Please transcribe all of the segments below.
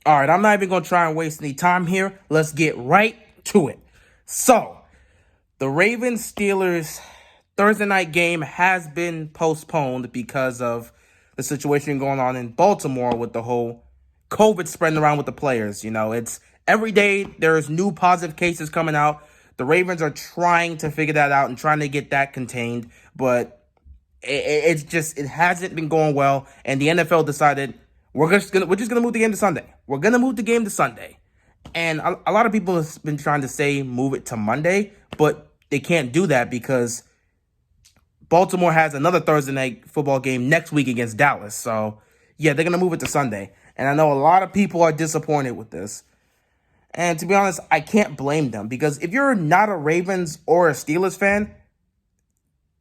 All right, I'm not even going to try and waste any time here. Let's get right to it. So, the Ravens-Steelers Thursday night game has been postponed because of the situation going on in Baltimore with the whole COVID spreading around with the players. You know, it's every day there's new positive cases coming out. The Ravens are trying to figure that out and trying to get that contained, but it hasn't been going well. And the NFL decided we're just gonna move the game to Sunday. We're gonna move the game to Sunday. And a lot of people have been trying to say move it to Monday, but they can't do that because Baltimore has another Thursday night football game next week against Dallas. So, yeah, they're going to move it to Sunday. And I know a lot of people are disappointed with this. And to be honest, I can't blame them because if you're not a Ravens or a Steelers fan,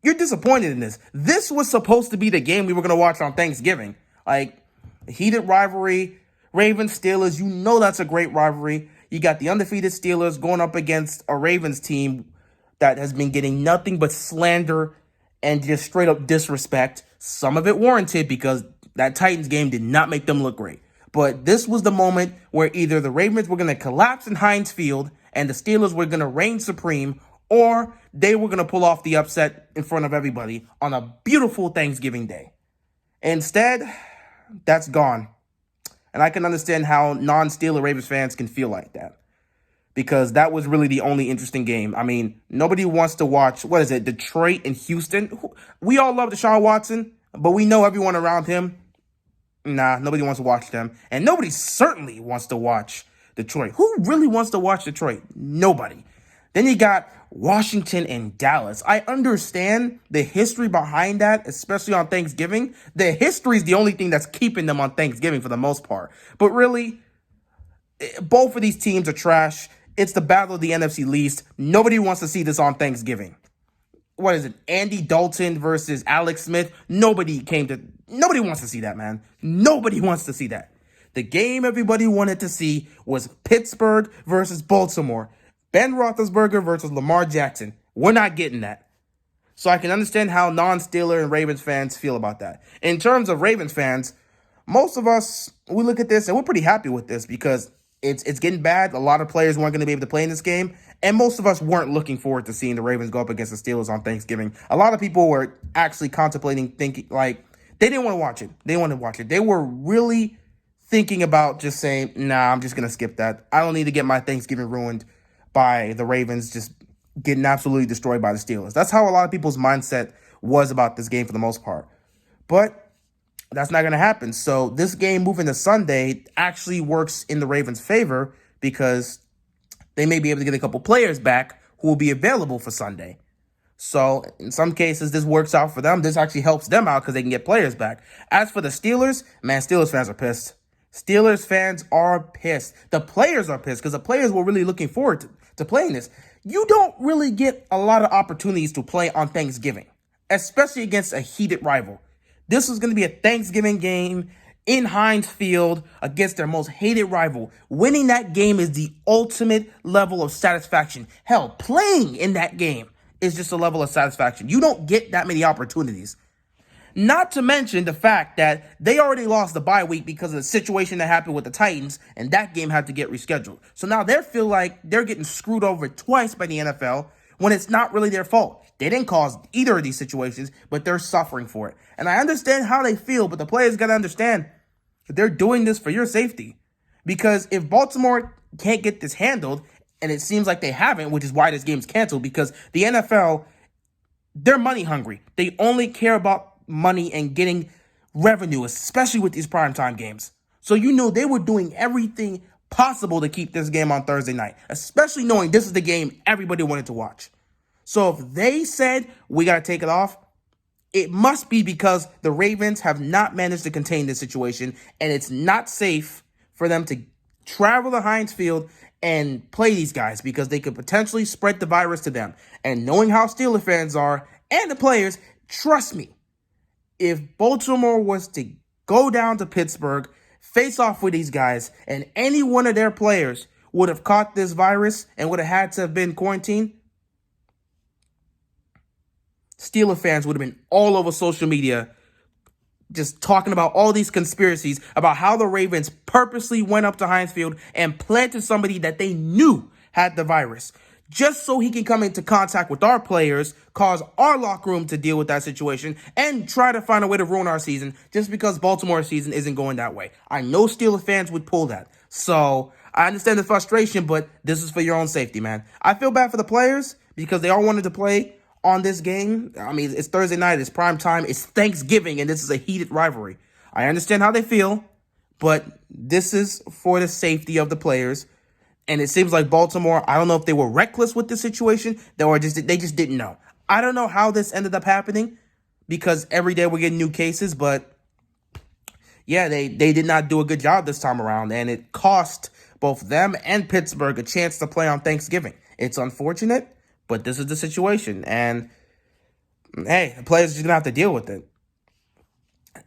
you're disappointed in this. This was supposed to be the game we were going to watch on Thanksgiving. Like, heated rivalry, Ravens, Steelers, you know that's a great rivalry. You got the undefeated Steelers going up against a Ravens team that has been getting nothing but slander and just straight up disrespect. Some of it warranted because that Titans game did not make them look great. But this was the moment where either the Ravens were going to collapse in Heinz Field and the Steelers were going to reign supreme, or they were going to pull off the upset in front of everybody on a beautiful Thanksgiving Day. Instead, that's gone. And I can understand how non-Steeler Ravens fans can feel like that. Because that was really the only interesting game. I mean, nobody wants to watch, Detroit and Houston? We all love Deshaun Watson, but we know everyone around him. Nah, nobody wants to watch them. And nobody certainly wants to watch Detroit. Who really wants to watch Detroit? Nobody. Then you got Washington and Dallas. I understand the history behind that, especially on Thanksgiving. The history is the only thing that's keeping them on Thanksgiving for the most part. But really, both of these teams are trash. It's the battle of the NFC least. Nobody wants to see this on Thanksgiving. What is it? Andy Dalton versus Alex Smith? Nobody wants to see that, man. Nobody wants to see that. The game everybody wanted to see was Pittsburgh versus Baltimore. Ben Roethlisberger versus Lamar Jackson. We're not getting that. So I can understand how non-Steeler and Ravens fans feel about that. In terms of Ravens fans, most of us, we look at this and we're pretty happy with this because it's getting bad. A lot of players weren't going to be able to play in this game. And most of us weren't looking forward to seeing the Ravens go up against the Steelers on Thanksgiving. A lot of people were actually contemplating, thinking, like, they didn't want to watch it. They wanted to watch it. They were really thinking about just saying, nah, I'm just going to skip that. I don't need to get my Thanksgiving ruined by the Ravens just getting absolutely destroyed by the Steelers. That's how a lot of people's mindset was about this game for the most part. But that's not going to happen. So this game moving to Sunday actually works in the Ravens' favor because they may be able to get a couple players back who will be available for Sunday. So in some cases, this works out for them. This actually helps them out because they can get players back. As for the Steelers, man, Steelers fans are pissed. Steelers fans are pissed. The players are pissed because the players were really looking forward to playing this. You don't really get a lot of opportunities to play on Thanksgiving, especially against a heated rival. This was going to be a Thanksgiving game in Heinz Field against their most hated rival. Winning that game is the ultimate level of satisfaction. Hell, playing in that game is just a level of satisfaction. You don't get that many opportunities. Not to mention the fact that they already lost the bye week because of the situation that happened with the Titans, and that game had to get rescheduled. So now they feel like they're getting screwed over twice by the NFL when it's not really their fault. They didn't cause either of these situations, but they're suffering for it. And I understand how they feel, but the players got to understand that they're doing this for your safety. Because if Baltimore can't get this handled, and it seems like they haven't, which is why this game's canceled, because the NFL, they're money hungry. They only care about money and getting revenue, especially with these primetime games. So you know they were doing everything possible to keep this game on Thursday night, especially knowing this is the game everybody wanted to watch. So if they said, we got to take it off, it must be because the Ravens have not managed to contain this situation, and it's not safe for them to travel to Heinz Field and play these guys because they could potentially spread the virus to them. And knowing how Steelers fans are and the players, trust me, if Baltimore was to go down to Pittsburgh, face off with these guys, and any one of their players would have caught this virus and would have had to have been quarantined, Steelers fans would have been all over social media just talking about all these conspiracies about how the Ravens purposely went up to Heinz Field and planted somebody that they knew had the virus, just so he can come into contact with our players, cause our locker room to deal with that situation, and try to find a way to ruin our season just because Baltimore's season isn't going that way. I know Steelers fans would pull that. So I understand the frustration, but this is for your own safety, man. I feel bad for the players because they all wanted to play on this game. I mean, it's Thursday night, it's prime time, it's Thanksgiving, and this is a heated rivalry. I understand how they feel, but this is for the safety of the players. And it seems like Baltimore, I don't know if they were reckless with the situation, they just didn't know. I don't know how this ended up happening because every day we're getting new cases, but yeah, they did not do a good job this time around, and it cost both them and Pittsburgh a chance to play on Thanksgiving. It's unfortunate, but this is the situation, and hey, the players are just going to have to deal with it.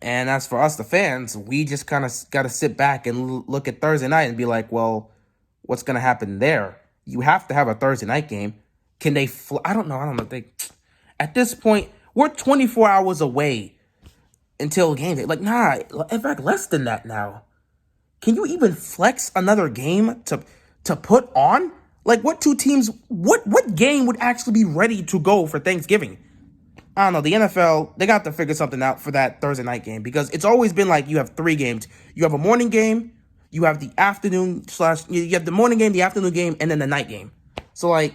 And as for us, the fans, we just kind of got to sit back and look at Thursday night and be like, well, what's going to happen there? You have to have a Thursday night game. Can they I don't know. At this point, we're 24 hours away until game day. Like, nah, in fact, less than that now. Can you even flex another game to put on? Like, what two teams, what game would actually be ready to go for Thanksgiving? I don't know. The NFL, they got to figure something out for that Thursday night game because it's always been like you have 3 games. You have a morning game, you have the afternoon you have the morning game, the afternoon game, and then the night game. So, like,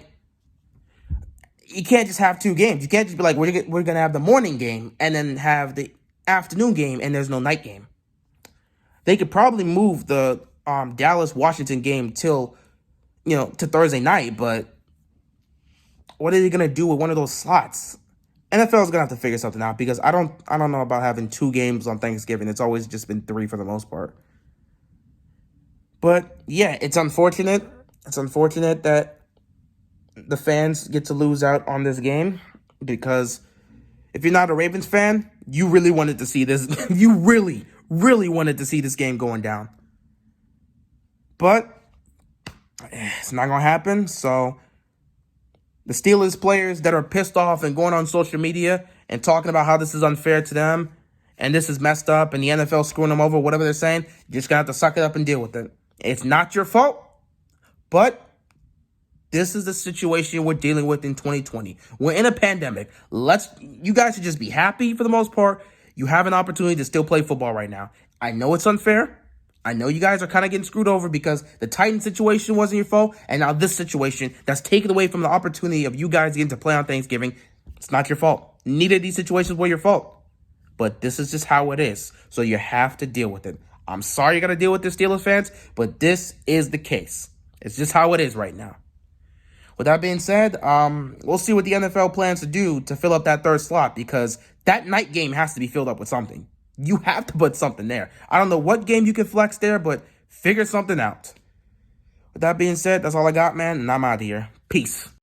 you can't just have 2 games. You can't just be like, we're going to have the morning game and then have the afternoon game and there's no night game. They could probably move the Dallas-Washington game to Thursday night, but what are they going to do with one of those slots? NFL is going to have to figure something out because I don't know about having 2 games on Thanksgiving. It's always just been 3 for the most part. But yeah, it's unfortunate. It's unfortunate that the fans get to lose out on this game because if you're not a Ravens fan, you really wanted to see this. You really, really wanted to see this game going down. But it's not going to happen. So the Steelers players that are pissed off and going on social media and talking about how this is unfair to them and this is messed up and the NFL screwing them over, whatever they're saying, you're just going to have to suck it up and deal with it. It's not your fault, but this is the situation we're dealing with in 2020. We're in a pandemic. You guys should just be happy for the most part. You have an opportunity to still play football right now. I know it's unfair. I know you guys are kind of getting screwed over because the Titans situation wasn't your fault, and now this situation that's taken away from the opportunity of you guys getting to play on Thanksgiving, it's not your fault. Neither of these situations were your fault. But this is just how it is. So you have to deal with it. I'm sorry you got to deal with this, Steelers fans, but this is the case. It's just how it is right now. With that being said, we'll see what the NFL plans to do to fill up that 3rd slot because that night game has to be filled up with something. You have to put something there. I don't know what game you can flex there, but figure something out. With that being said, that's all I got, man, and I'm out of here. Peace.